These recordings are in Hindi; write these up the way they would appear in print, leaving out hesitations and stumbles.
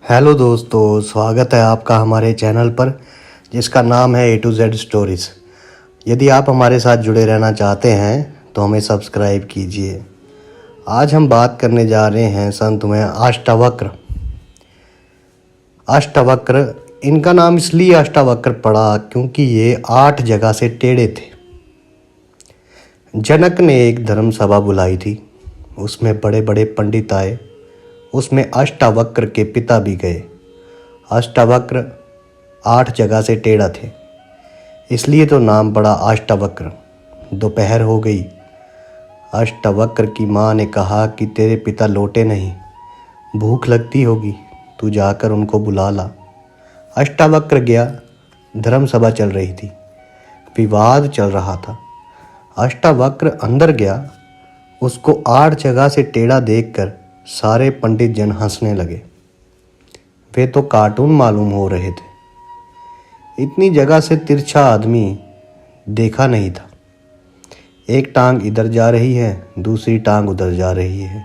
हेलो दोस्तों, स्वागत है आपका हमारे चैनल पर जिसका नाम है A to Z स्टोरीज़। यदि आप हमारे साथ जुड़े रहना चाहते हैं तो हमें सब्सक्राइब कीजिए। आज हम बात करने जा रहे हैं संत में अष्टावक्र। अष्टावक्र, इनका नाम इसलिए अष्टावक्र पड़ा क्योंकि ये 8 जगह से टेढ़े थे। जनक ने एक धर्म सभा बुलाई थी। उसमें बड़े बड़े पंडित आए। उसमें अष्टावक्र के पिता भी गए। अष्टावक्र 8 जगह से टेढ़ा थे, इसलिए तो नाम पड़ा अष्टावक्र। दोपहर हो गई। अष्टावक्र की माँ ने कहा कि तेरे पिता लौटे नहीं, भूख लगती होगी, तू जाकर उनको बुला ला। अष्टावक्र गया। धर्म सभा चल रही थी, विवाद चल रहा था। अष्टावक्र अंदर गया। उसको 8 जगह से टेढ़ा देखकर सारे पंडित जन हंसने लगे। वे तो कार्टून मालूम हो रहे थे। इतनी जगह से तिरछा आदमी देखा नहीं था। एक टांग इधर जा रही है, दूसरी टांग उधर जा रही है।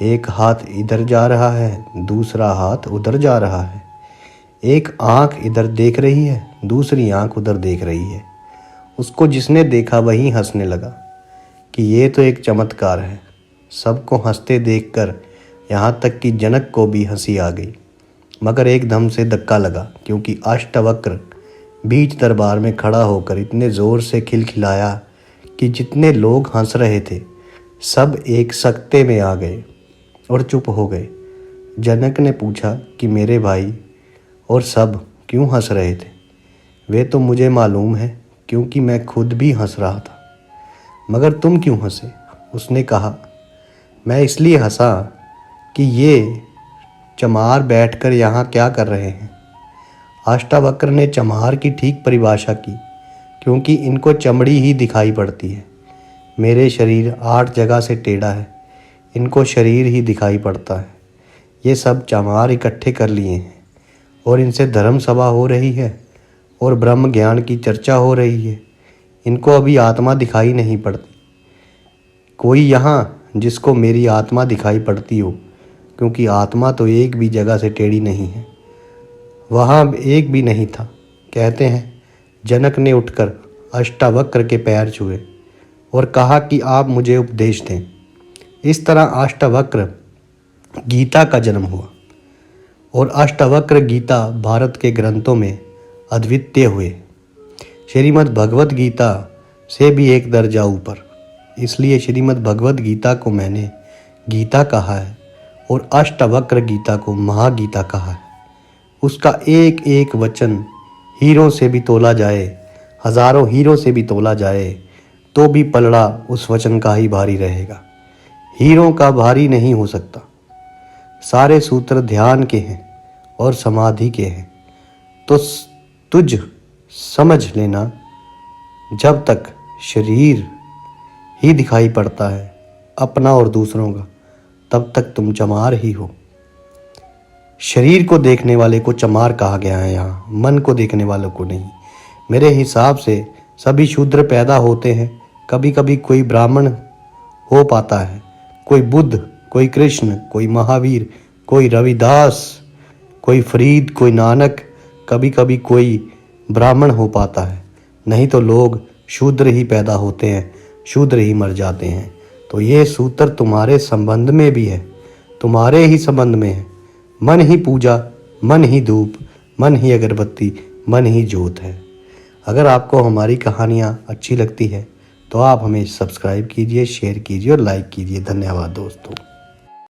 एक हाथ इधर जा रहा है, दूसरा हाथ उधर जा रहा है। एक आंख इधर देख रही है, दूसरी आंख उधर देख रही है। उसको जिसने देखा वही हंसने लगा कि ये तो एक चमत्कार है। सबको हंसते देखकर यहाँ तक कि जनक को भी हंसी आ गई, मगर एकदम से धक्का लगा क्योंकि अष्टावक्र बीच दरबार में खड़ा होकर इतने ज़ोर से खिलखिलाया कि जितने लोग हंस रहे थे सब एक सकते में आ गए और चुप हो गए। जनक ने पूछा कि मेरे भाई और सब क्यों हंस रहे थे? वे तो मुझे मालूम है क्योंकि मैं खुद भी हंस रहा था, मगर तुम क्यों हंसे? उसने कहा, मैं इसलिए हंसा कि ये चमार बैठकर यहाँ क्या कर रहे हैं। अष्टावक्र ने चमार की ठीक परिभाषा की, क्योंकि इनको चमड़ी ही दिखाई पड़ती है। मेरे शरीर 8 जगह से टेढ़ा है, इनको शरीर ही दिखाई पड़ता है। ये सब चमार इकट्ठे कर लिए हैं और इनसे धर्म सभा हो रही है और ब्रह्म ज्ञान की चर्चा हो रही है। इनको अभी आत्मा दिखाई नहीं पड़ती। कोई यहाँ जिसको मेरी आत्मा दिखाई पड़ती हो, क्योंकि आत्मा तो एक भी जगह से टेढ़ी नहीं है। वहाँ एक भी नहीं था। कहते हैं जनक ने उठकर अष्टावक्र के पैर छुए और कहा कि आप मुझे उपदेश दें। इस तरह अष्टावक्र गीता का जन्म हुआ और अष्टावक्र गीता भारत के ग्रंथों में अद्वितीय हुए। श्रीमद् भगवत गीता से भी एक दर्जा ऊपर, इसलिए श्रीमद् भगवत गीता को मैंने गीता कहा है और अष्टावक्र गीता को महागीता कहा है। उसका एक एक वचन हीरों से भी तोला जाए, हजारों हीरों से भी तोला जाए, तो भी पलड़ा उस वचन का ही भारी रहेगा। हीरों का भारी नहीं हो सकता। सारे सूत्र ध्यान के हैं और समाधि के हैं। तो तुझ समझ लेना, जब तक शरीर ही दिखाई पड़ता है अपना और दूसरों का, तब तक तुम चमार ही हो। शरीर को देखने वाले को चमार कहा गया है, यहाँ मन को देखने वालों को नहीं। मेरे हिसाब से सभी शूद्र पैदा होते हैं। कभी कभी कोई ब्राह्मण हो पाता है, कोई बुद्ध, कोई कृष्ण, कोई महावीर, कोई रविदास, कोई फरीद, कोई नानक। कभी कभी कोई ब्राह्मण हो पाता है, नहीं तो लोग शूद्र ही पैदा होते हैं, शूद्र ही मर जाते हैं। तो ये सूत्र तुम्हारे संबंध में भी है, तुम्हारे ही संबंध में है। मन ही पूजा, मन ही धूप, मन ही अगरबत्ती, मन ही जोत है। अगर आपको हमारी कहानियाँ अच्छी लगती है तो आप हमें सब्सक्राइब कीजिए, शेयर कीजिए और लाइक कीजिए। धन्यवाद दोस्तों।